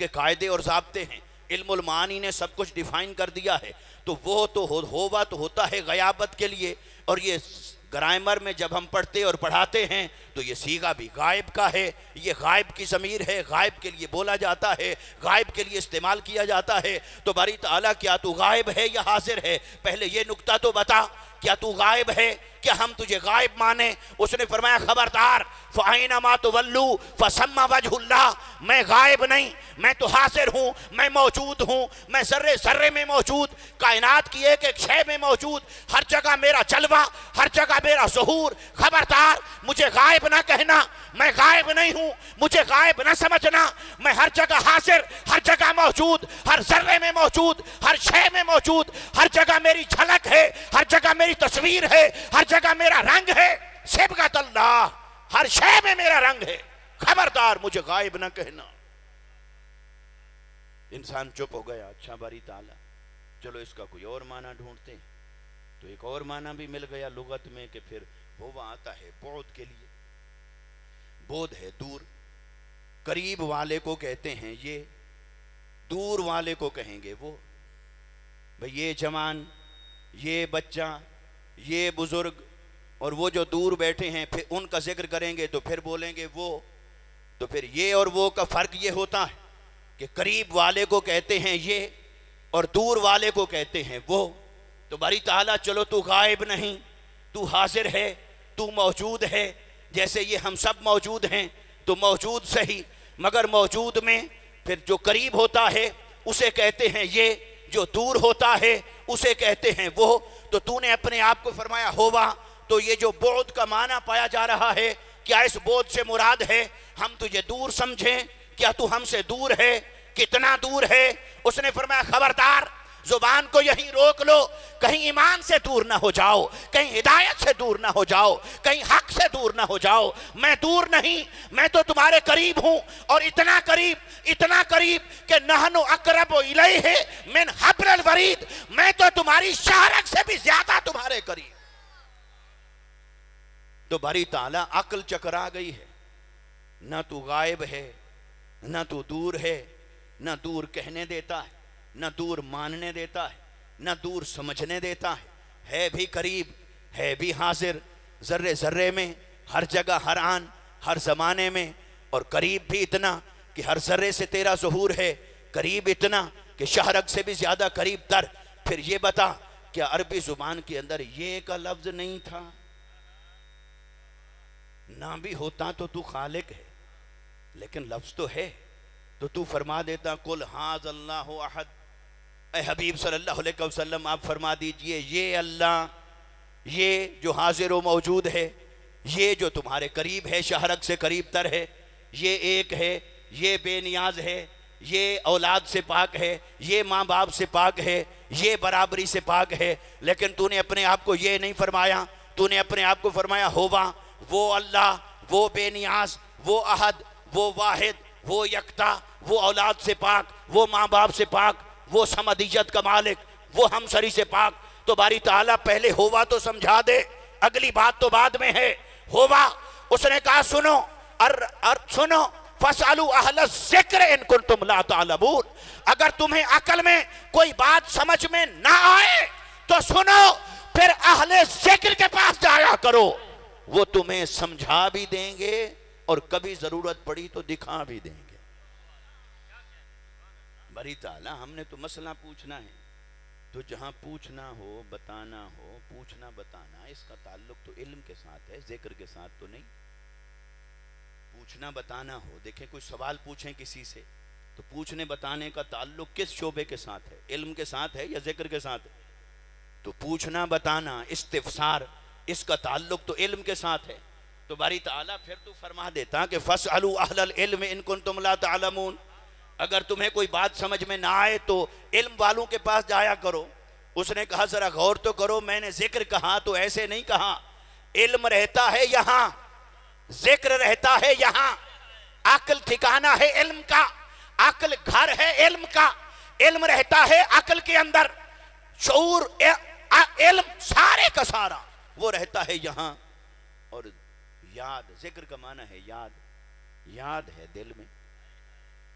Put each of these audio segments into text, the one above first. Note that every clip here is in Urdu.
کے قاعدے اور ضابطے ہیں، علم المعانی نے سب کچھ ڈیفائن کر دیا ہے، تو وہ تو ہوا تو ہوتا ہے غیابت کے لیے، اور یہ گرامر میں جب ہم پڑھتے اور پڑھاتے ہیں تو یہ صیغہ بھی غائب کا ہے، یہ غائب کی ضمیر ہے، غائب کے لیے بولا جاتا ہے، غائب کے لیے استعمال کیا جاتا ہے۔ تو باری تعالیٰ کیا تو غائب ہے یا حاضر ہے؟ پہلے یہ نکتہ تو بتا، کیا تو غائب ہے؟ کیا ہم تجھے غائب مانے؟ اس نے فرمایا خبردار، فَأَيْنَمَا تُوَلُّوا فَثَمَّ وَجْهُ اللَّهِ، میں غائب نہیں، میں تو حاضر ہوں، میں موجود ہوں، میں ذرے ذرے میں موجود، کائنات کی ایک ایک شے میں موجود، ہر جگہ میرا جلوہ، ہر جگہ میرا ظہور۔ خبردار، مجھے غائب نہ کہنا، میں غائب نہیں ہوں، مجھے غائب نہ سمجھنا، میں ہر جگہ حاضر، ہر جگہ موجود، ہر ذرے میں موجود، ہر شے میں موجود، ہر جگہ میری جھلک ہے، ہر جگہ میری تصویر ہے، ہر جگہ میرا رنگ ہے، صبغۃ اللہ، ہر شے میں میرا رنگ ہے، خبردار مجھے غائب نہ کہنا۔ انسان چپ ہو گیا، اچھا باری تعالیٰ چلو اس کا کوئی اور معنی ڈھونڈتے ہیں، تو ایک اور معنی بھی مل گیا لغت میں کہ پھر ہوا آتا ہے بعد کے لیے، بعد ہے دور، قریب والے کو کہتے ہیں یہ، دور والے کو کہیں گے وہ۔ بھئی یہ جوان، یہ بچہ، یہ بزرگ، اور وہ جو دور بیٹھے ہیں پھر ان کا ذکر کریں گے تو پھر بولیں گے وہ۔ تو پھر یہ اور وہ کا فرق یہ ہوتا ہے کہ قریب والے کو کہتے ہیں یہ اور دور والے کو کہتے ہیں وہ۔ تو باری تعالیٰ چلو تو غائب نہیں، تو حاضر ہے، تو موجود ہے، جیسے یہ ہم سب موجود ہیں تو موجود صحیح، مگر موجود میں پھر جو قریب ہوتا ہے اسے کہتے ہیں یہ، جو دور ہوتا ہے اسے کہتے ہیں وہ۔ تو نے اپنے آپ کو فرمایا ہوا، تو یہ جو بعد کا معنی پایا جا رہا ہے، کیا اس بعد سے مراد ہے ہم تجھے دور سمجھیں؟ کیا تو ہم سے دور ہے؟ کتنا دور ہے؟ اس نے فرمایا خبردار، زبان کو یہیں روک لو، کہیں ایمان سے دور نہ ہو جاؤ، کہیں ہدایت سے دور نہ ہو جاؤ، کہیں حق سے دور نہ ہو جاؤ۔ میں دور نہیں، میں تو تمہارے قریب ہوں، اور اتنا قریب کہ نحن اقرب الیہ من حبل الورید، میں تو تمہاری شہرک سے بھی زیادہ تمہارے قریب۔ تو باری تعالیٰ عقل چکرا گئی ہے، نہ تو غائب ہے، نہ تو دور ہے، نہ دور کہنے دیتا ہے، نہ دور ماننے دیتا ہے، نہ دور سمجھنے دیتا ہے بھی قریب، ہے بھی حاضر، ذرے ذرے میں، ہر جگہ، ہر آن، ہر زمانے میں، اور قریب بھی اتنا کہ ہر ذرے سے تیرا ظہور ہے، قریب اتنا کہ شہرک سے بھی زیادہ قریب تر۔ پھر یہ بتا، کیا عربی زبان کے اندر یہ کا لفظ نہیں تھا؟ نہ بھی ہوتا تو خالق ہے، لیکن لفظ تو ہے، تو فرما دیتا قل ھذا اللہ احد۔ اے حبیب صلی اللہ علیہ وسلم آپ فرما دیجئے یہ اللہ، یہ جو حاضر و موجود ہے، یہ جو تمہارے قریب ہے، شہرک سے قریب تر ہے، یہ ایک ہے، یہ بے نیاز ہے، یہ اولاد سے پاک ہے، یہ ماں باپ سے پاک ہے، یہ برابری سے پاک ہے۔ لیکن تو نے اپنے آپ کو یہ نہیں فرمایا، تو نے اپنے آپ کو فرمایا ہوا، وہ اللہ، وہ بے نیاز، وہ احد، وہ واحد، وہ یکتا، وہ اولاد سے پاک، وہ ماں باپ سے پاک، وہ سمدیت کا مالک، وہ ہمسری سے پاک۔ تو باری تعالیٰ پہلے ہوا تو سمجھا دے، اگلی بات تو بعد میں ہے۔ ہوا، اس نے کہا سنو، سنو فَاسْأَلُوا أَهْلَ الذِّكْرِ إِن كُنتُمْ لَا تَعْلَمُونَ، اگر تمہیں عقل میں کوئی بات سمجھ میں نہ آئے تو سنو، پھر اہل ذکر کے پاس جایا کرو، وہ تمہیں سمجھا بھی دیں گے اور کبھی ضرورت پڑی تو دکھا بھی دیں گے۔ باری تعالیٰ ہم نے تو مسئلہ پوچھنا ہے، تو جہاں پوچھنا ہو، بتانا ہو، پوچھنا بتانا، اس کا تعلق تو علم کے ساتھ ہے، ذکر کے ساتھ تو نہیں۔ پوچھنا بتانا ہو، دیکھیں کوئی سوال پوچھیں کسی سے تو پوچھنے بتانے کا تعلق کس شعبے کے ساتھ ہے؟ علم کے ساتھ ہے یا ذکر کے ساتھ ہے؟ تو پوچھنا بتانا، استفسار، اس کا تعلق تو علم کے ساتھ ہے۔ تو باری تعالیٰ پھر تو فرما دیتا کہ فَاسْأَلُوا أَهْلَ الْعِلْمِ إِن كُنتُمْ لَا تَعْلَمُونَ، اگر تمہیں کوئی بات سمجھ میں نہ آئے تو علم والوں کے پاس جایا کرو۔ اس نے کہا ذرا غور تو کرو، میں نے ذکر کہا تو ایسے نہیں کہا، علم رہتا ہے یہاں، ذکر رہتا ہے یہاں، عقل ٹھکانہ ہے علم کا، عقل گھر ہے علم کا، علم رہتا ہے عقل کے اندر، شعور، علم سارے کا سارا وہ رہتا ہے یہاں۔ اور یاد، ذکر کا معنی ہے یاد، یاد ہے دل میں،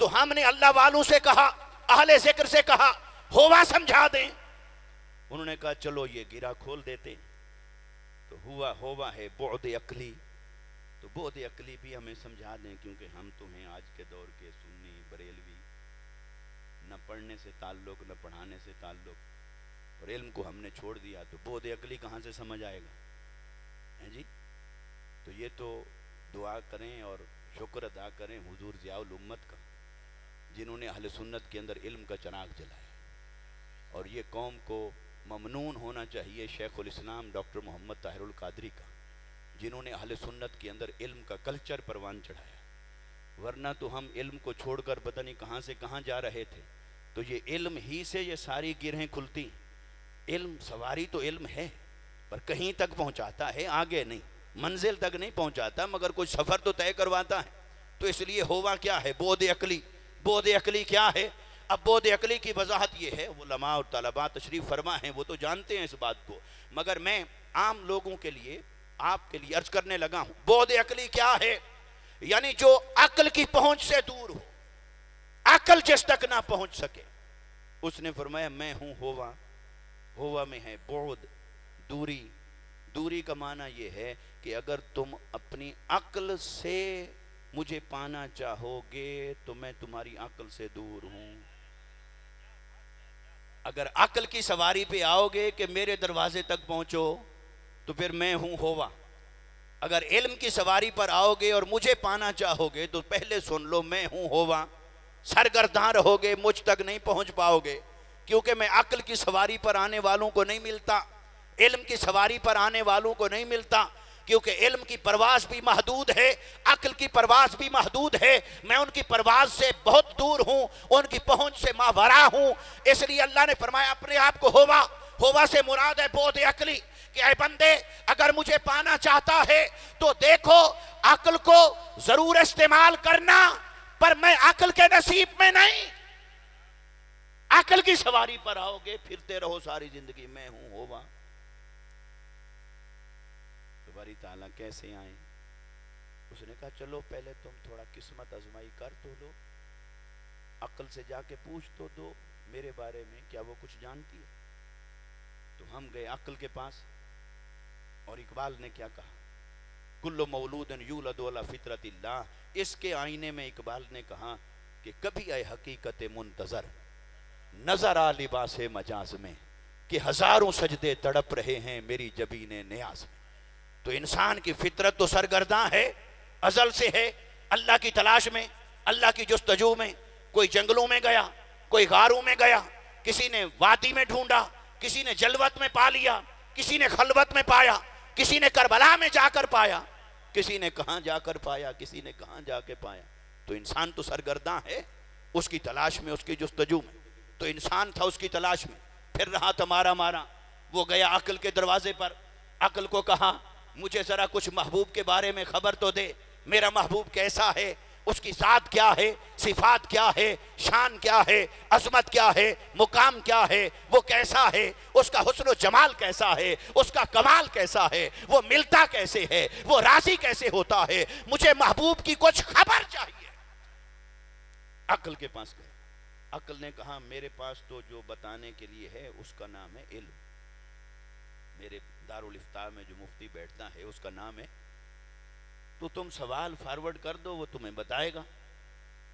تو ہم نے اللہ والوں سے کہا، اہل ذکر سے کہا ہوا سمجھا دیں، انہوں نے کہا چلو یہ گرہ کھول دیتے، تو ہوا ہے بعد عقلی، تو بعد عقلی بھی ہمیں سمجھا دیں، کیونکہ ہم تو ہیں آج کے دور کے سنی بریلوی، نہ پڑھنے سے تعلق نہ پڑھانے سے تعلق، اور علم کو ہم نے چھوڑ دیا، تو بعد عقلی کہاں سے سمجھ آئے گا؟ ہیں جی؟ تو یہ تو دعا کریں اور شکر ادا کریں حضور ضیاء الامت کا، جنہوں نے اہل سنت کے اندر علم کا چراغ جلایا، اور یہ قوم کو ممنون ہونا چاہیے شیخ الاسلام ڈاکٹر محمد طاہر القادری کا، جنہوں نے اہل سنت کے اندر علم کا کلچر پروان چڑھایا، ورنہ تو ہم علم کو چھوڑ کر پتہ نہیں کہاں سے کہاں جا رہے تھے۔ تو یہ علم ہی سے یہ ساری گرہیں کھلتی، علم سواری تو علم ہے، پر کہیں تک پہنچاتا ہے، آگے نہیں، منزل تک نہیں پہنچاتا، مگر کچھ سفر تو طے کرواتا ہے۔ تو اس لیے ہوا کیا ہے؟ بعد عقلی۔ بعد عقلی کیا ہے؟ اب بعد عقلی کی وضاحت یہ ہے، علماء اور طلباء تشریف فرما ہیں، وہ تو جانتے ہیں اس بات کو، مگر میں عام لوگوں کے لیے آپ کے لیے عرض کرنے لگا ہوں۔ بعد عقلی کیا ہے؟ یعنی جو عقل کی پہنچ سے دور ہو، عقل جس تک نہ پہنچ سکے، اس نے فرمایا میں ہوں ہوا۔ ہوا میں ہے بعد، دوری۔ دوری کا معنی یہ ہے کہ اگر تم اپنی عقل سے مجھے پانا چاہو گے تو میں تمہاری عقل سے دور ہوں۔ اگر عقل کی سواری پہ آؤ گے کہ میرے دروازے تک پہنچو تو پھر میں ہوں ہوا۔ اگر علم کی سواری پر آؤ گے اور مجھے پانا چاہو گے تو پہلے سن لو میں ہوں ہوا۔ سرگرداں رہو گے، مجھ تک نہیں پہنچ پاؤ گے، کیونکہ میں عقل کی سواری پر آنے والوں کو نہیں ملتا، علم کی سواری پر آنے والوں کو نہیں ملتا، کیونکہ علم کی پرواز بھی محدود ہے، عقل کی پرواز بھی محدود ہے، میں ان کی پرواز سے بہت دور ہوں، ان کی پہنچ سے ماورا ہوں۔ اس لیے اللہ نے فرمایا اپنے آپ کو ہوا۔ ہوا سے مراد ہے بعد عقلی، کہ اے بندے اگر مجھے پانا چاہتا ہے تو دیکھو عقل کو ضرور استعمال کرنا، پر میں عقل کے نصیب میں نہیں۔ عقل کی سواری پر آؤ گے پھرتے رہو ساری زندگی میں ہوں ہوا۔ تو باری تعالیٰ کیسے آئیں؟ اس نے کہا چلو پہلے تم تھوڑا قسمت آزمائی کر تو لو، عقل سے جا کے پوچھ تو دو میرے بارے میں، کیا وہ کچھ جانتی ہے؟ تو ہم گئے عقل کے پاس، اور اقبال نے کیا کہا؟ کل مولود یولد علی فطرت اللہ۔ اس کے آئینے میں اقبال نے کہا کہ کبھی اے حقیقت منتظر نظر آ لباس مجاز میں، کہ ہزاروں سجدے تڑپ رہے ہیں میری جبین نیاز میں۔ تو انسان کی فطرت تو سرگرداں ہے، ازل سے ہے، اللہ کی تلاش میں، اللہ کی جستجو میں۔ کوئی جنگلوں میں گیا، کوئی غاروں میں گیا، کسی نے وادی میں ڈھونڈا، کسی نے جلوت میں پا لیا، کسی نے خلوت میں پایا، کسی نے کربلا میں جا کر پایا، کسی نے کہاں جا کر پایا، کسی نے کہاں جا کے پایا۔ تو انسان تو سرگرداں ہے اس کی تلاش میں، اس کی جستجو میں۔ تو انسان تھا اس کی تلاش میں، پھر رہا تھا مارا مارا۔ وہ گیا عقل کے دروازے پر، عقل کو کہا مجھے ذرا کچھ محبوب کے بارے میں خبر تو دے، میرا محبوب کیسا ہے، اس کی ذات کیا ہے، صفات کیا ہے، شان کیا ہے، عظمت کیا ہے، مقام کیا ہے، وہ کیسا ہے، اس کا حسن و جمال کیسا ہے، اس کا کمال کیسا ہے، وہ ملتا کیسے ہے، وہ راضی کیسے ہوتا ہے، مجھے محبوب کی کچھ خبر چاہیے۔ عقل کے پاس گئے، عقل نے کہا میرے پاس تو جو بتانے کے لیے ہے اس کا نام ہے علم، میرے دارالافتاء میں جو مفتی بیٹھتا ہے اس کا نام ہے، تو تم سوال فارورڈ کر دو وہ تمہیں بتائے گا۔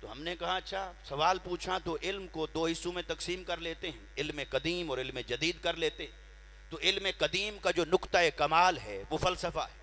تو ہم نے کہا اچھا سوال پوچھا تو علم کو دو حصوں میں تقسیم کر لیتے ہیں، علم قدیم اور علم جدید کر لیتے ہیں۔ تو علم قدیم کا جو نقطہ کمال ہے وہ فلسفہ ہے،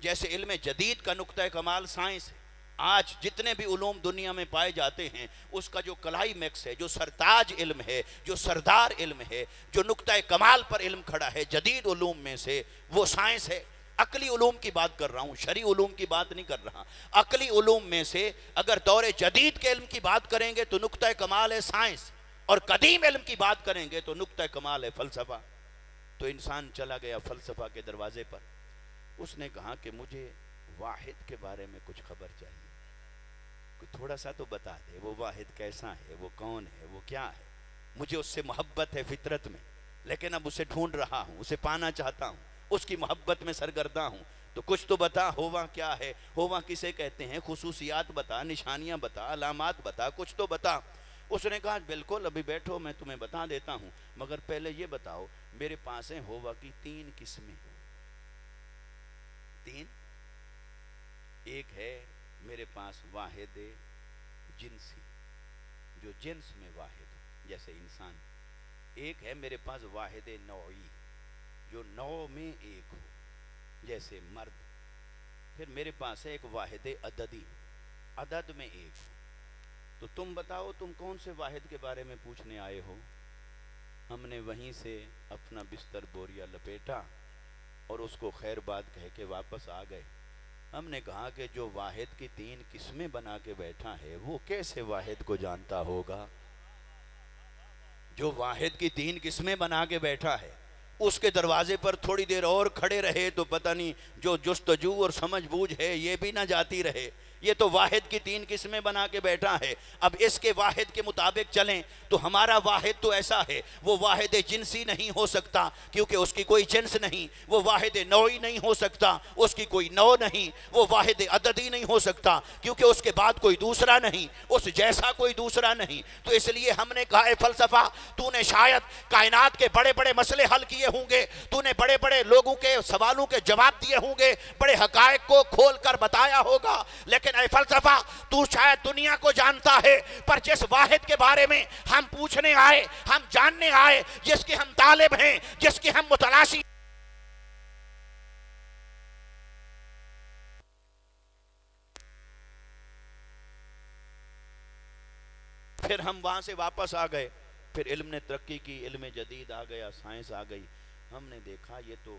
جیسے علم جدید کا نقطہ کمال سائنس ہے۔ آج جتنے بھی علوم دنیا میں پائے جاتے ہیں اس کا جو کلائی میکس ہے، جو سرتاج علم ہے، جو سردار علم ہے، جو نقطہ کمال پر علم کھڑا ہے جدید علوم میں سے، وہ سائنس ہے۔ عقلی علوم کی بات کر رہا ہوں، شرعی علوم کی بات نہیں کر رہا۔ عقلی علوم میں سے اگر دور جدید کے علم کی بات کریں گے تو نقطہ کمال ہے سائنس، اور قدیم علم کی بات کریں گے تو نقطہ کمال ہے فلسفہ۔ تو انسان چلا گیا فلسفہ کے دروازے پر، اس نے کہا کہ مجھے واحد کے بارے میں کچھ خبر چاہیے، کوئی تھوڑا سا تو بتا دے، وہ واحد کیسا ہے، وہ کون ہے، وہ کیا ہے۔ مجھے اس سے محبت ہے فطرت میں، لیکن اب اسے ڈھونڈ رہا ہوں، اسے پانا چاہتا ہوں، اس کی محبت میں سرگرداں ہوں۔ تو کچھ تو بتا، ہووا کیا ہے، ہووا کسے کہتے ہیں، خصوصیات بتا، نشانیاں بتا، علامات بتا، کچھ تو بتا۔ اس نے کہا بالکل ابھی بیٹھو میں تمہیں بتا دیتا ہوں، مگر پہلے یہ بتاؤ میرے پاس ہیں ہووا کی 3 قسمیں۔ 3، ایک ہے میرے پاس واحد جنسی، جو جنس میں واحد ہو جیسے انسان۔ ایک ہے میرے پاس واحد نوعی، جو نوع میں ایک ہو جیسے مرد۔ پھر میرے پاس ہے ایک واحد عددی، عدد میں ایک ہو۔ تو تم بتاؤ تم کون سے واحد کے بارے میں پوچھنے آئے ہو؟ ہم نے وہیں سے اپنا بستر بوریا لپیٹا اور اس کو خیر بات کہہ کے واپس آ گئے۔ ہم نے کہا کہ جو واحد کی 3 قسمیں بنا کے بیٹھا ہے وہ کیسے واحد کو جانتا ہوگا؟ جو واحد کی 3 قسمیں بنا کے بیٹھا ہے اس کے دروازے پر تھوڑی دیر اور کھڑے رہے تو پتہ نہیں جو جستجو اور سمجھ بوجھ ہے یہ بھی نہ جاتی رہے۔ یہ تو واحد کی 3 قسمیں بنا کے بیٹھا ہے۔ اب اس کے واحد کے مطابق چلیں تو ہمارا واحد تو ایسا ہے، وہ واحد جنسی نہیں ہو سکتا کیونکہ اس کی کوئی جنس نہیں، وہ واحد نوعی نہیں ہو سکتا اس کی کوئی نوع نہیں، وہ واحد عددی نہیں ہو سکتا کیونکہ اس کے بعد کوئی دوسرا نہیں، اس جیسا کوئی دوسرا نہیں۔ تو اس لیے ہم نے کہا اے فلسفہ، تو نے شاید کائنات کے بڑے بڑے مسئلے حل کیے ہوں گے، تو نے بڑے بڑے لوگوں کے سوالوں کے جواب دیے ہوں گے، بڑے حقائق کو کھول کر بتایا ہوگا، لیکن اے فلسفہ تو شاید دنیا کو جانتا ہے، پر جس واحد کے بارے میں ہم پوچھنے آئے، ہم جاننے آئے، جس کے ہم طالب ہیں، جس کے ہم متلاشی، پھر ہم وہاں سے واپس آ گئے۔ پھر علم نے ترقی کی، علم جدید آ گیا، سائنس آ گئی۔ ہم نے دیکھا یہ تو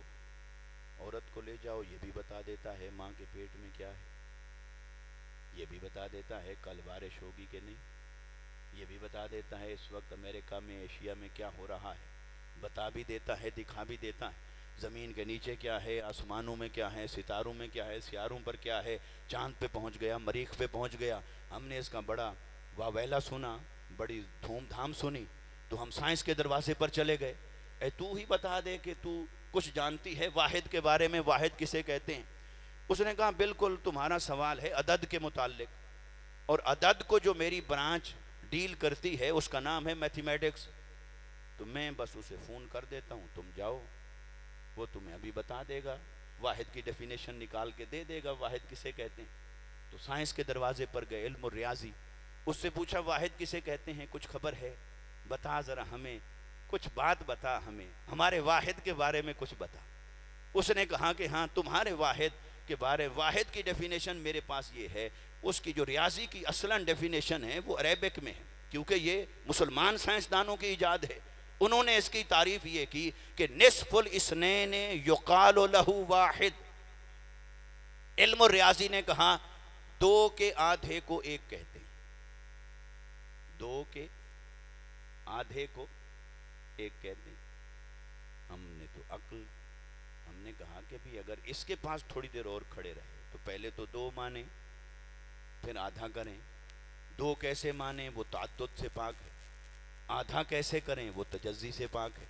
عورت کو لے جاؤ یہ بھی بتا دیتا ہے ماں کے پیٹ میں کیا ہے، یہ بھی بتا دیتا ہے کل بارش ہوگی کہ نہیں، یہ بھی بتا دیتا ہے اس وقت امریکہ میں ایشیا میں کیا ہو رہا ہے، بتا بھی دیتا ہے، دکھا بھی دیتا ہے۔ زمین کے نیچے کیا ہے، آسمانوں میں کیا ہے، ستاروں میں کیا ہے، سیاروں پر کیا ہے، چاند پہ پہنچ گیا، مریخ پہ پہنچ گیا۔ ہم نے اس کا بڑا واویلا سنا، بڑی دھوم دھام سنی، تو ہم سائنس کے دروازے پر چلے گئے۔ اے تو ہی بتا دے کہ تو کچھ جانتی ہے واحد کے بارے میں، واحد کسے کہتے ہیں؟ اس نے کہا بالکل تمہارا سوال ہے عدد کے متعلق، اور عدد کو جو میری برانچ ڈیل کرتی ہے اس کا نام ہے میتھمیٹکس، تو میں بس اسے فون کر دیتا ہوں، تم جاؤ، وہ تمہیں ابھی بتا دے گا، واحد کی ڈیفینیشن نکال کے دے دے گا واحد کسے کہتے ہیں۔ تو سائنس کے دروازے پر گئے، علم و ریاضی، اس سے پوچھا واحد کسے کہتے ہیں، کچھ خبر ہے؟ بتا ذرا ہمیں کچھ بات، بتا ہمیں ہمارے واحد کے بارے میں کچھ بتا۔ اس نے کہا کہ ہاں تمہارے واحد کے بارے، واحد کی ڈیفینیشن میرے پاس یہ ہے، اس کی جو ریاضی کی اصلاً ڈیفینیشن ہے وہ عربک میں ہے، کیونکہ یہ مسلمان سائنسدانوں کی ایجاد ہے۔ انہوں نے اس کی تعریف یہ کی کہ نصف الاثنین یقال لہ واحد۔ علم و ریاضی نے کہا 2 کے آدھے کو 1 کہتے ہیں، 2 کے آدھے کو 1 کہتے ہیں۔ ہم نے تو عقل، ہم نے کہا کہ بھی اگر اس کے پاس تھوڑی دیر اور کھڑے رہے تو پہلے تو 2 مانیں پھر آدھا کریں، 2 کیسے مانیں وہ تعدد سے پاک ہے، آدھا کیسے کریں وہ تجزی سے پاک ہے،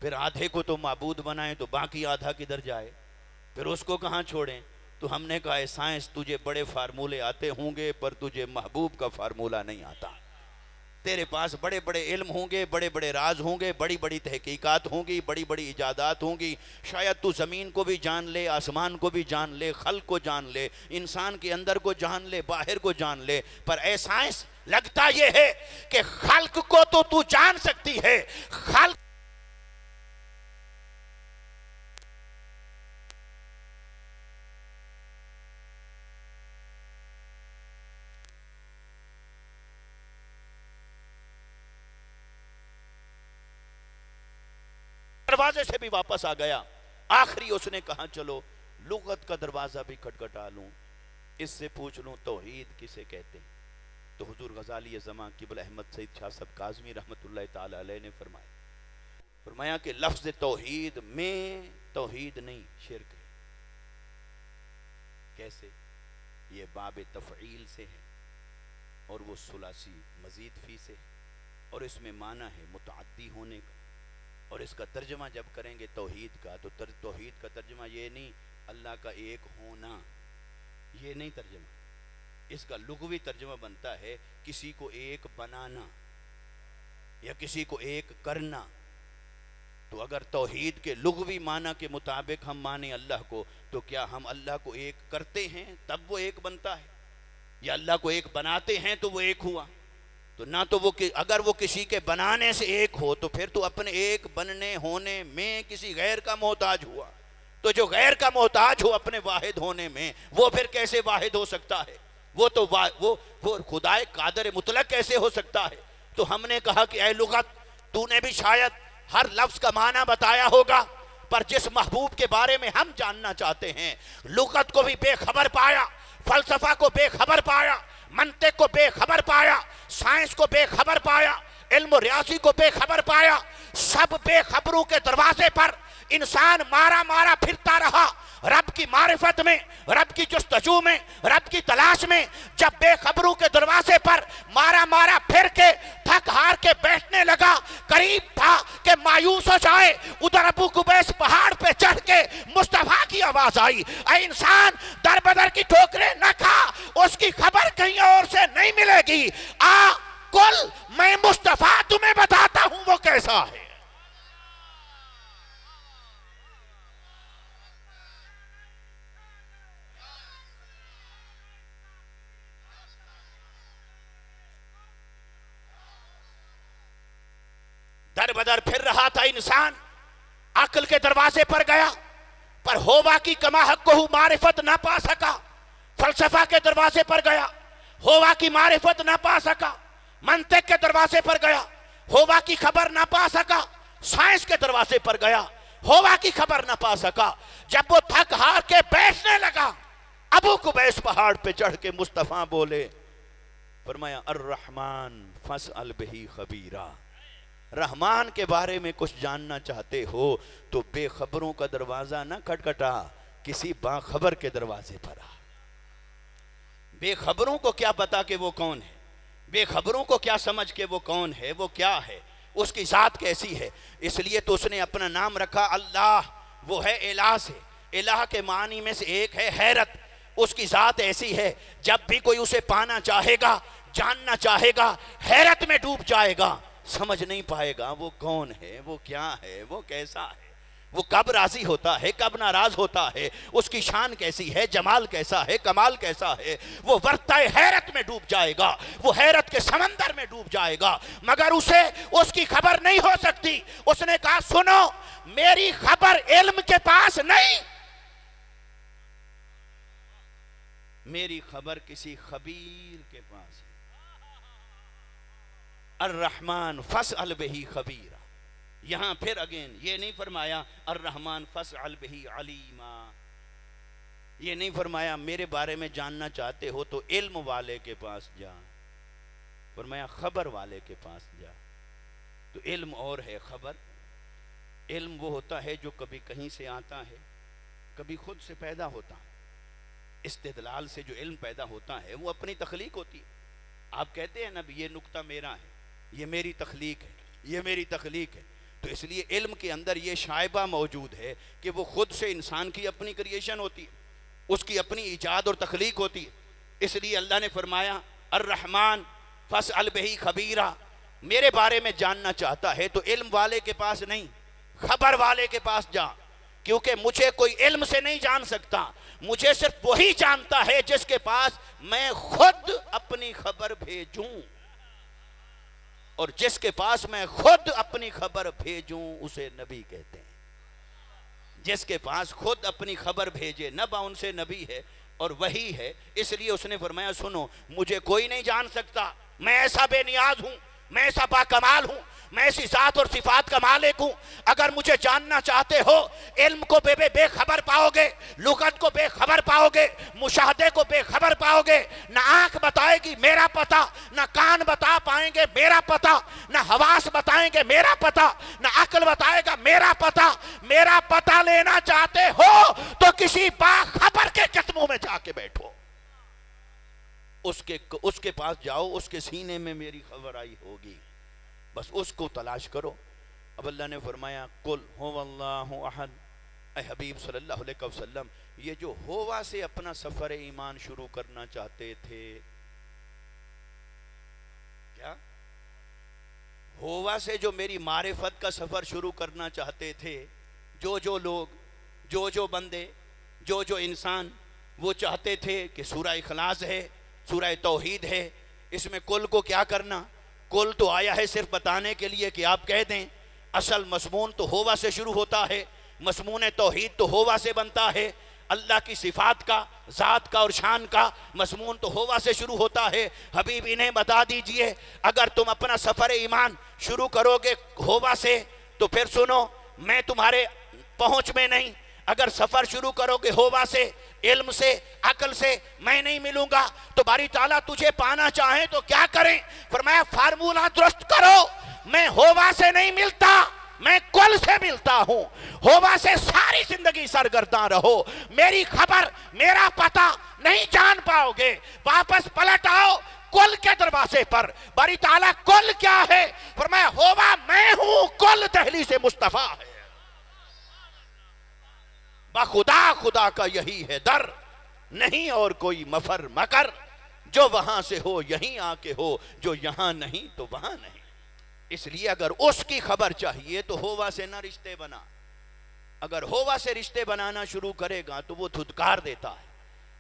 پھر آدھے کو تو معبود بنائیں تو باقی آدھا کدھر جائے، پھر اس کو کہاں چھوڑیں؟ تو ہم نے کہا اے سائنس تجھے بڑے فارمولے آتے ہوں گے پر تجھے محبوب کا فارمولہ نہیں آتا، تیرے پاس بڑے بڑے علم ہوں گے، بڑے بڑے راز ہوں گے، بڑی بڑی تحقیقات ہوں گی، بڑی بڑی ایجادات ہوں گی، شاید تو زمین کو بھی جان لے، آسمان کو بھی جان لے، خلق کو جان لے، انسان کے اندر کو جان لے، باہر کو جان لے، پر اے سائنس لگتا یہ ہے کہ خلق کو تو جان سکتی ہے، خلق دروازے سے بھی واپس آ گیا۔ آخری اس نے کہا چلو لغت کا دروازہ بھی کھٹکھٹا لوں، اس سے پوچھ لوں توحید کسے کہتے ہیں۔ تو حضور غزالی زمان قبل احمد سید شاہ صاحب کاظمی رحمت اللہ تعالی علیہ نے فرمایا کہ لفظ توحید میں توحید نہیں، شرک ہے۔ کیسے؟ یہ باب تفعیل سے ہے اور وہ ثلاثی مزید فی سے ہے، اور اس میں معنی ہے متعدی ہونے کا، اور اس کا ترجمہ جب کریں گے توحید کا تو توحید کا ترجمہ یہ نہیں اللہ کا ایک ہونا، یہ نہیں ترجمہ. اس کا لغوی ترجمہ بنتا ہے کسی کو ایک بنانا یا کسی کو ایک کرنا. تو اگر توحید کے لغوی معنی کے مطابق ہم مانیں اللہ کو، تو کیا ہم اللہ کو ایک کرتے ہیں تب وہ ایک بنتا ہے، یا اللہ کو ایک بناتے ہیں تو وہ ایک ہوا؟ تو نہ تو وہ اگر وہ کسی کے بنانے سے ایک ہو تو پھر تو اپنے ایک بننے ہونے میں کسی غیر کا محتاج ہوا. تو جو غیر کا محتاج ہو اپنے واحد ہونے میں، وہ پھر کیسے واحد ہو سکتا ہے؟ وہ تو وہ خدائے قادر مطلق کیسے ہو سکتا ہے؟ تو ہم نے کہا کہ اے لغت، تو نے بھی شاید ہر لفظ کا معنی بتایا ہوگا، پر جس محبوب کے بارے میں ہم جاننا چاہتے ہیں، لغت کو بھی بے خبر پایا، فلسفہ کو بے خبر پایا، منطق کو بے خبر پایا، سائنس کو بے خبر پایا، علم و ریاضی کو بے خبر پایا. سب بے خبروں کے دروازے پر انسان مارا مارا پھرتا رہا، رب کی معرفت میں، رب کی جستجو میں، رب کی تلاش میں. جب بے خبروں کے دروازے پر مارا مارا پھر کے تھک ہار کے بیٹھنے لگا، قریب تھا کہ مایوس ہو جائے، ادھر ابو قبیس پہاڑ پہ چڑھ کے مصطفیٰ کی آواز آئی، اے انسان در بدر کی ٹھوکریں نہ کھا، اس کی خبر کہیں اور سے نہیں ملے گی. کل میں مصطفیٰ تمہیں بتاتا ہوں وہ کیسا ہے. در بدر پھر رہا تھا انسان، عقل کے دروازے پر گیا، پر ہوا کی کما حقہ معرفت نہ پا سکا. فلسفہ کے دروازے پر گیا، ہوا کی معرفت نہ پا سکا. منطق کے دروازے پر گیا، ہوا کی خبر نہ پا سکا. سائنس کے دروازے پر گیا، ہوا کی خبر نہ پا سکا. جب وہ تھک ہار کے بیٹھنے لگا، ابو قبیس پہاڑ پہ چڑھ کے مصطفیٰ بولے، فرمایا الرحمن فاسأل بہ خبیرا. رحمان کے بارے میں کچھ جاننا چاہتے ہو تو بے خبروں کا دروازہ نہ کھٹکھٹا، کسی باخبر کے دروازے پر آ. بے خبروں کو کیا پتا کہ وہ کون ہے، بے خبروں کو کیا سمجھ کہ وہ کون ہے، وہ کیا ہے، اس کی ذات کیسی ہے. اس لیے تو اس نے اپنا نام رکھا اللہ. وہ ہے الہ سے، الہ کے معنی میں سے ایک ہے حیرت. اس کی ذات ایسی ہے جب بھی کوئی اسے پانا چاہے گا، جاننا چاہے گا، حیرت میں ڈوب جائے گا، سمجھ نہیں پائے گا وہ کون ہے، وہ کیا ہے، وہ کیسا ہے، وہ کب راضی ہوتا ہے، کب ناراض ہوتا ہے، اس کی شان کیسی ہے، جمال کیسا ہے، کمال کیسا ہے. وہ ورطہ حیرت میں ڈوب جائے گا، وہ حیرت کے سمندر میں ڈوب جائے گا، مگر اسے اس کی خبر نہیں ہو سکتی. اس نے کہا سنو، میری خبر علم کے پاس نہیں، میری خبر کسی خبیر کے پاس ہے. الرحمن فاسأل بہ خبیرا. یہاں پھر اگین یہ نہیں فرمایا الرحمن فاسأل بہ علیما، یہ نہیں فرمایا میرے بارے میں جاننا چاہتے ہو تو علم والے کے پاس جا، فرمایا خبر والے کے پاس جا. تو علم اور ہے خبر. علم وہ ہوتا ہے جو کبھی کہیں سے آتا ہے، کبھی خود سے پیدا ہوتا ہے. استدلال سے جو علم پیدا ہوتا ہے وہ اپنی تخلیق ہوتی ہے. آپ کہتے ہیں نا یہ نقطہ میرا ہے، یہ میری تخلیق ہے، یہ میری تخلیق ہے. تو اس لیے علم کے اندر یہ شائبہ موجود ہے کہ وہ خود سے انسان کی اپنی کریشن ہوتی ہے، اس کی اپنی ایجاد اور تخلیق ہوتی ہے. اس لیے اللہ نے فرمایا الرحمن فاسأل بہ خبیرا. میرے بارے میں جاننا چاہتا ہے تو علم والے کے پاس نہیں، خبر والے کے پاس جا. کیونکہ مجھے کوئی علم سے نہیں جان سکتا، مجھے صرف وہی جانتا ہے جس کے پاس میں خود اپنی خبر بھیجوں. اور جس کے پاس میں خود اپنی خبر بھیجوں اسے نبی کہتے ہیں. جس کے پاس خود اپنی خبر بھیجے، نبا ان سے نبی ہے اور وہی ہے. اس لیے اس نے فرمایا سنو، مجھے کوئی نہیں جان سکتا، میں ایسا بے نیاز ہوں، میں ایسا باکمال ہوں، میں ایسی ذات اور صفات کا مالک ہوں. اگر مجھے جاننا چاہتے ہو، علم کو بے خبر پاؤ گے، لغت کو بے خبر پاؤ گے، مشاہدے کو بے خبر پاؤ گے. نہ آنکھ بتائے گی میرا پتہ، نہ کان بتا پائیں گے میرا پتہ، نہ حواس بتائیں گے میرا پتہ، نہ عقل بتائے گا میرا پتہ. میرا پتہ لینا چاہتے ہو تو کسی باخبر کے قدموں میں جا کے بیٹھو، اس کے پاس جاؤ، اس کے سینے میں میری خبر آئی ہوگی، بس اس کو تلاش کرو. اب اللہ نے فرمایا قل هو اللہ احد اے حبیب صلی اللہ علیہ وسلم، یہ جو ہوا سے اپنا سفر ایمان شروع کرنا چاہتے تھے، کیا ہوا سے جو میری معرفت کا سفر شروع کرنا چاہتے تھے، جو لوگ، جو بندے، جو انسان، وہ چاہتے تھے کہ سورہ اخلاص ہے، سورہ توحید ہے، اس میں کل کو کیا کرنا؟ کل تو آیا ہے صرف بتانے کے لیے کہ آپ کہہ دیں، اصل مضمون تو ہوا سے شروع ہوتا ہے، مضمون توحید تو ہوا سے بنتا ہے، اللہ کی صفات کا، ذات کا اور شان کا مضمون تو ہوا سے شروع ہوتا ہے۔ حبیب انہیں بتا دیجئے، اگر تم اپنا سفر ایمان شروع کرو گے ہوا سے تو پھر سنو، میں تمہارے پہنچ میں نہیں۔ اگر سفر شروع کرو گے ہوا سے، علم سے، عقل سے، میں نہیں ملوں گا۔ تو باری تعالیٰ تجھے پانا چاہیں تو کیا کریں؟ فرمایا فارمولہ درست کرو، میں ہوا سے نہیں ملتا، میں کل سے ملتا ہوں۔ ہوا سے ساری زندگی سرگرداں رہو، میری خبر، میرا پتہ نہیں جان پاؤ گے۔ واپس پلٹ آؤ کل کے دروازے پر۔ باری تعالیٰ کل کیا ہے؟ فرمایا ہوا میں ہوں، کل دہلیز مصطفیٰ ہے۔ بخدا خدا کا یہی ہے در، نہیں اور کوئی مفر مکر، جو وہاں سے ہو یہیں آ کے ہو، جو یہاں نہیں تو وہاں نہیں۔ اس لیے اگر اس کی خبر چاہیے تو ہوا سے نہ رشتے بنا۔ اگر ہوا سے رشتے بنانا شروع کرے گا تو وہ دھدکار دیتا ہے۔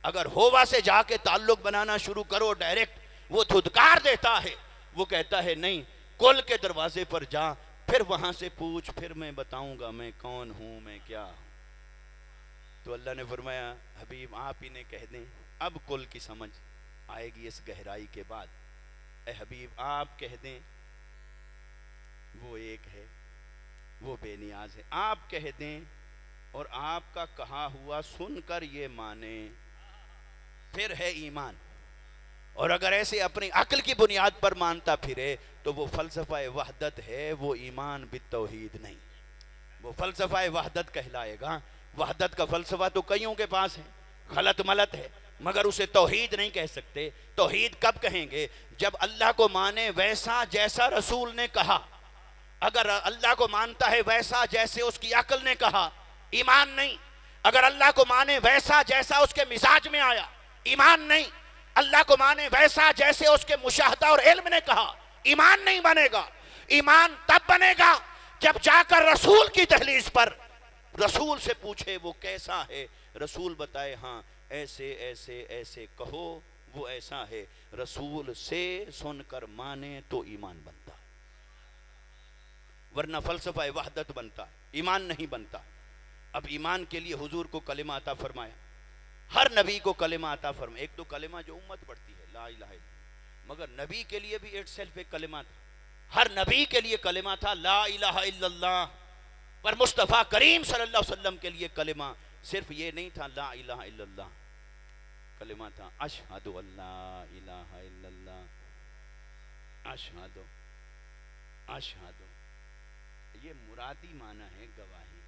اگر ہوا سے جا کے تعلق بنانا شروع کرو ڈائریکٹ، وہ دھدکار دیتا ہے۔ وہ کہتا ہے نہیں، کل کے دروازے پر جا، پھر وہاں سے پوچھ، پھر میں بتاؤں گا میں کون ہوں، میں کیا ہوں۔ تو اللہ نے فرمایا حبیب آپ انہیں کہہ دیں، اب کل کی سمجھ آئے گی اس گہرائی کے بعد۔ اے حبیب آپ کہہ دیں وہ ایک ہے، وہ بے نیاز ہے، آپ کہہ دیں اور آپ کا کہا ہوا سن کر یہ مانے، پھر ہے ایمان۔ اور اگر ایسے اپنی عقل کی بنیاد پر مانتا پھرے تو وہ فلسفہ وحدت ہے، وہ ایمان بالتوحید نہیں، وہ فلسفہ وحدت کہلائے گا۔ وحدت کا فلسفہ تو کئیوں کے پاس ہے، غلط ملت ہے، مگر اسے توحید نہیں کہہ سکتے۔ توحید کب کہیں گے؟ جب اللہ کو مانے ویسا جیسا رسول نے کہا۔ اگر اللہ کو مانتا ہے ویسا جیسے اس کی عقل نے کہا، ایمان نہیں۔ اگر اللہ کو مانے ویسا جیسا اس کے مزاج میں آیا، ایمان نہیں۔ اللہ کو مانے ویسا جیسے اس کے مشاہدہ اور علم نے کہا، ایمان نہیں بنے گا۔ ایمان تب بنے گا جب جا کر رسول کی دہلیز پر رسول سے پوچھے وہ کیسا ہے، رسول بتائے ہاں ایسے ایسے ایسے کہو، وہ ایسا ہے۔ رسول سے سن کر مانے تو ایمان بنتا ہے، ورنہ فلسفہ وحدت بنتا ہے، ایمان نہیں بنتا۔ اب ایمان کے لیے حضور کو کلمہ عطا فرمایا، ہر نبی کو کلمہ عطا فرمایا۔ ایک تو کلمہ جو امت پڑھتی ہے لا الہ الا اللہ، مگر نبی کے لیے بھی اٹ سیلف ایک کلمہ تھا، ہر نبی کے لیے کلمہ تھا لا الہ الا اللہ۔ پر مصطفیٰ کریم صلی اللہ علیہ وسلم کے لیے کلمہ صرف یہ نہیں تھا لا الہ الا اللہ، کلمہ تھا اشہد ان لا الہ الا اللہ، اشہد۔ یہ مرادی معنی ہے گواہی۔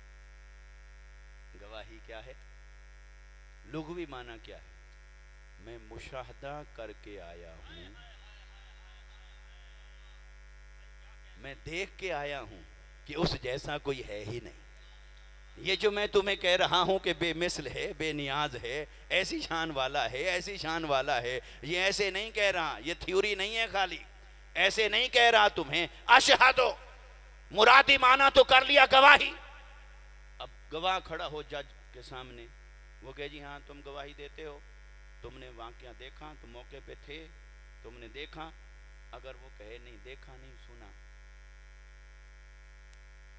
گواہی کیا ہے؟ لغوی معنی کیا ہے؟ میں مشاہدہ کر کے آیا ہوں، میں دیکھ کے آیا ہوں کہ اس جیسا کوئی ہے ہی نہیں۔ یہ جو میں تمہیں کہہ رہا ہوں کہ بے مثل ہے، بے نیاز ہے، ایسی شان والا ہے، ایسی شان والا ہے، یہ ایسے نہیں کہہ رہا، یہ تھیوری نہیں ہے خالی، ایسے نہیں کہہ رہا تمہیں۔ اشہدو مرادی معنی تو کر لیا گواہی۔ اب گواہ کھڑا ہو جج کے سامنے، وہ کہے جی ہاں تم گواہی دیتے ہو، تم نے واقعہ دیکھا، تم موقع پہ تھے، تم نے دیکھا۔ اگر وہ کہے نہیں دیکھا نہیں سنا،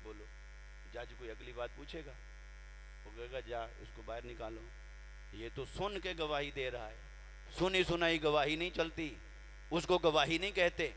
بولو جج کوئی اگلی بات پوچھے گا؟ وہ کہے گا جا اس کو باہر نکالو، یہ تو سن کے گواہی دے رہا ہے۔ سنی سنائی گواہی نہیں چلتی، اس کو گواہی نہیں کہتے۔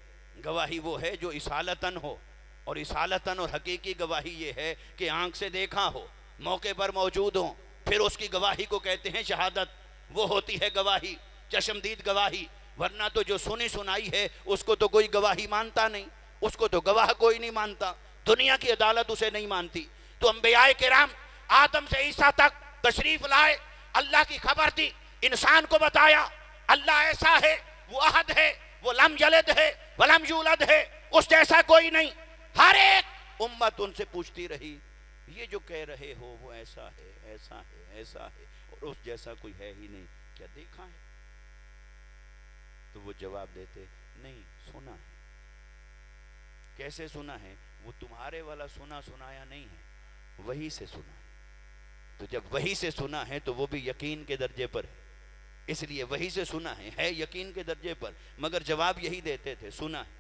گواہی وہ ہے جو اصالتاً ہو، اور اصالتاً اور حقیقی گواہی یہ ہے کہ آنکھ سے دیکھا ہو، موقع پر موجود ہوں، پھر اس کی گواہی کو کہتے ہیں شہادت۔ وہ ہوتی ہے گواہی، چشمدید گواہی۔ ورنہ تو جو سنی سنائی ہے اس کو تو کوئی گواہی مانتا نہیں، اس کو تو گواہ کوئی نہیں مانتا، دنیا کی عدالت اسے نہیں مانتی۔ تو انبیاء کرام آدم سے عیسیٰ تک تشریف لائے، اللہ کی خبر دی، انسان کو بتایا اللہ ایسا ہے، وہ احد ہے، وہ لم یلد ہے ولم یولد ہے، اس جیسا کوئی نہیں۔ ہر ایک امت ان سے پوچھتی رہی یہ جو کہہ رہے ہو وہ ایسا ہے ایسا ہے ایسا ہے اور اس جیسا کوئی ہے ہی نہیں، کیا دیکھا ہے؟ تو وہ جواب دیتے نہیں، سنا ہے۔ کیسے سنا ہے؟ وہ تمہارے والا سنا سنایا نہیں ہے، وہی سے سنا ہے۔ تو جب وہی سے سنا ہے تو وہ بھی یقین کے درجے پر ہے، اس لیے وہی سے سنا ہے یقین کے درجے پر، مگر جواب یہی دیتے تھے سنا ہے۔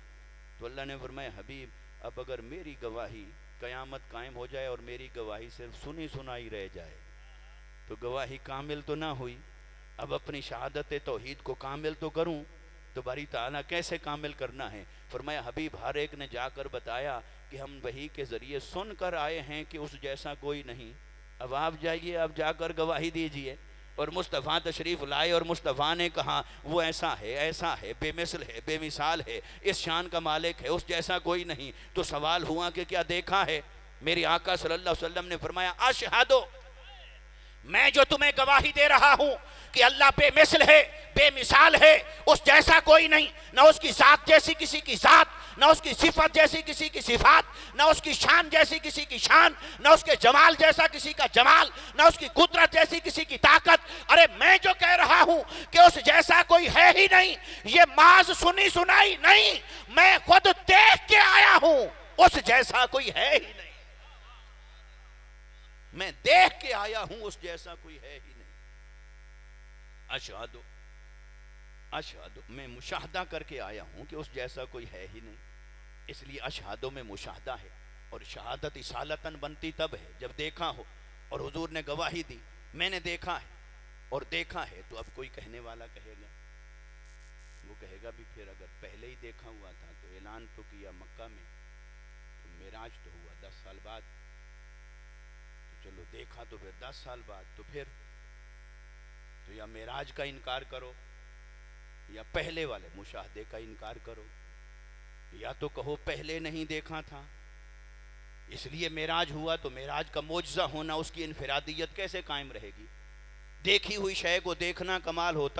تو اللہ نے فرمایا حبیب اب اگر میری گواہی قیامت قائم ہو جائے اور میری گواہی صرف سنی سنائی رہ جائے تو گواہی کامل تو نہ ہوئی، اب اپنی شہادت توحید کو کامل تو کروں، تو باری تعالیٰ کیسے کامل کرنا ہے؟ فرمایا حبیب ہر ایک نے جا کر بتایا کہ ہم وحی کے ذریعے سن کر آئے ہیں کہ اس جیسا کوئی نہیں، اب آپ جائیے، اب جا کر گواہی دیجئے۔ اور مصطفیٰ تشریف لائے اور مصطفیٰ نے کہا وہ ایسا ہے بے مثل ہے بے مثال ہے، اس شان کا مالک ہے، اس جیسا کوئی نہیں۔ تو سوال ہوا کہ کیا دیکھا ہے؟ میری آقا صلی اللہ علیہ وسلم نے فرمایا اشہدو، میں جو تمہیں گواہی دے رہا ہوں کہ اللہ بے مثل ہے بے مثال ہے، اس جیسا کوئی نہیں، نہ اس کی ذات جیسی کسی کی ذات، نہ اس کی صفت جیسی کسی کی صفات، نہ اس کی شان جیسی کسی کی شان، نہ اس کے جمال جیسا کسی کا جمال، نہ اس کی قدرت جیسی کسی کی طاقت۔ ارے میں جو کہہ رہا ہوں کہ اس جیسا کوئی ہے ہی نہیں، یہ محض سنی سنائی نہیں، میں خود دیکھ کے آیا ہوں، اس جیسا کوئی ہے ہی نہیں، میں دیکھ کے آیا ہوں، اس جیسا کوئی ہے ہی نہیں۔ اشہدو میں مشاہدہ کر کے آیا ہوں کہ اس جیسا کوئی ہے ہی نہیں، اس لیے اشہدو میں مشاہدہ ہے، اور شہادت اصالتاً بنتی تب ہے جب دیکھا ہو، اور حضور نے گواہی دی میں نے دیکھا ہے اور دیکھا ہے۔ تو اب کوئی کہنے والا کہے گا، وہ کہے گا بھی پھر اگر پہلے ہی دیکھا ہوا تھا تو اعلان تو کیا مکہ میں، تو معراج تو ہوا 10 سال بعد، تو چلو دیکھا تو پھر 10 سال بعد، تو پھر تو یا معراج کا انکار کرو یا پہلے والے مشاہدے کا انکار کرو، یا تو کہو پہلے نہیں دیکھا تھا اس لیے معراج ہوا، تو معراج کا معجزہ ہونا اس کی انفرادیت کیسے قائم رہے گی؟ دیکھی ہوئی شے کو دیکھنا کمال ہوتا